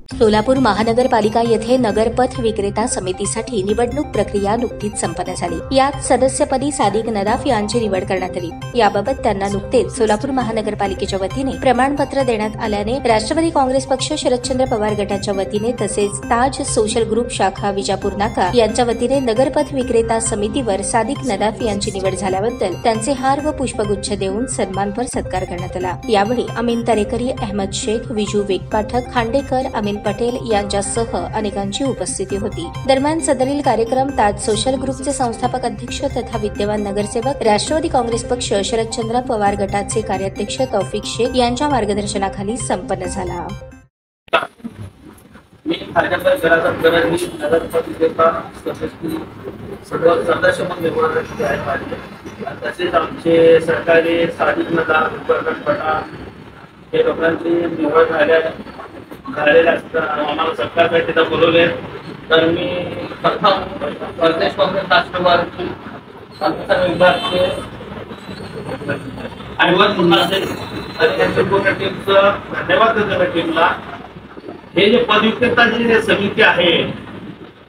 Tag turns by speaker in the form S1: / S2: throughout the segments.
S1: सोलापूर महानगरपालिका येथे नगरपथ विक्रेता समितीसाठी निवडणूक प्रक्रिया नुकतीच संपन्न झाली। यात सदस्यपदी सादिक नदाफ यांची निवड करण्यात आली। याबाबत त्यांना नुकतेच सोलापूर महानगरपालिकेच्या वतीने प्रमाणपत्र देण्यात आल्याने राष्ट्रवादी काँग्रेस पक्ष शरदचंद्र पवार गटाच्या वतीने तसेच ताज सोशल ग्रुप शाखा विजापूर नाका यांच्या वतीने नगरपथ विक्रेता समितीवर सादिक नदाफ यांची निवड झाल्याबद्दल त्यांचे हार व पुष्पगुच्छ देऊन सन्मानपर सत्कार करण्यात आला। यावेळी अमीन तरेकरी, अहमद शेख, विजू वेगपाठक, खांडेकर, अमीन पटेल यांच्यासह अनेकांची उपस्थिती होती। दरम्यान सदरील कार्यक्रम ताज सोशल ग्रुपचे संस्थापक अध्यक्ष तथा विद्यमान नगरसेवक राष्ट्रवादी काँग्रेस पक्ष शरदचंद्र पवार गटाचे कार्याध्यक्ष तौफिक शेख यांच्या मार्गदर्शनाखाली संपन्न झाला।
S2: तसेच आमचे सरकारी सादिक नदाफ हे लोकांची निवड झालेल्या असताना आम्हाला सरकारकडे तिथं बोलवले तर मी प्रथम प्रदेश काँग्रेस राष्ट्रवादी विभागचे आयवन मुन्ना असेल आणि त्यांच्या पूर्ण टीमचं धन्यवाद देतो टीमला। हे जे पदविक्रेताची समिती आहे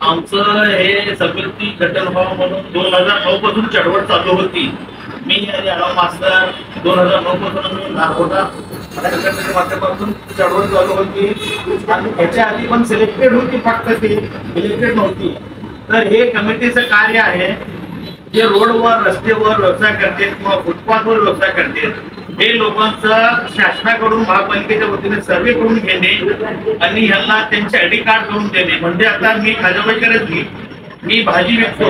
S2: आमचं हे समिती गठन व्हावं म्हणून 2009 पासून चळवळ चालू होती। मी आणि आराम मास्तर 2009 पासून मी नागोटा माध्यमातून चळवळ चालू होती आणि याच्या आधी पण सिलेक्टेड होती, फक्त ती इलेक्टेड नव्हती। तर हे कमिटीचं कार्य आहे जे रोडवर रस्त्यावर व्यवसाय करते किंवा फुटपाथवर व्यवसाय करते हे लोकांचं शासनाकडून महापालिकेच्या वतीने सर्वे करून घेणे आणि ह्यांना त्यांचे आयडी कार्ड करून देणे। म्हणजे आता मी खाजाबाईकरच मी भाजी विकतो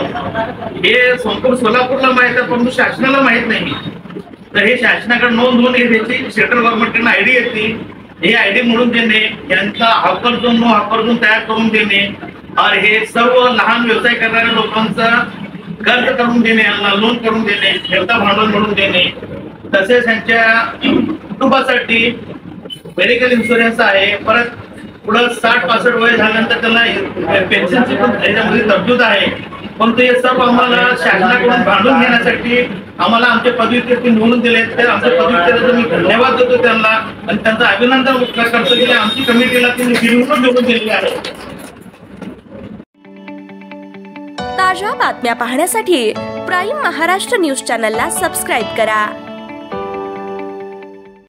S2: हे संपूर्ण सोलापूरला माहित आहे परंतु शासनाला माहित नाही। तर हे शासनाकडे नोंद होऊन त्याची सेंट्रल गव्हर्नमेंटकडे आयडी येते, हे आयडी म्हणून देणे, यांचा हॉकर झोन हॉकर झोन तयार करून देणे आणि हे सर्व लहान व्यवसाय करणाऱ्या लोकांचा कर्ज करून देणे, यांना लोन करून देणे, ठेवता भांडवल म्हणून देणे। तसेच त्यांच्या कुटुंबासाठी मेडिकल इन्शुरन्स आहे। परत पुढे 60-65 वय झाल्यानंतर त्यांना पेन्शनची पण त्याच्यामध्ये तरतूद आहे। पण ते सर्व आम्हाला शासनाकडून भांडून घेण्यासाठी आम्हाला आमचे पदविक्रेते निवडून दिले तर आमच्या पदविक्रेत्याचा मी धन्यवाद देतो त्यांना आणि त्यांचं अभिनंदन करतो की आमची कमिटीला त्यांनी निवडून दिलेली आहे।
S3: ताज्या बातम्या पाहण्यासाठी प्राईम महाराष्ट्र न्यूज चॅनलला सबस्क्राईब करा।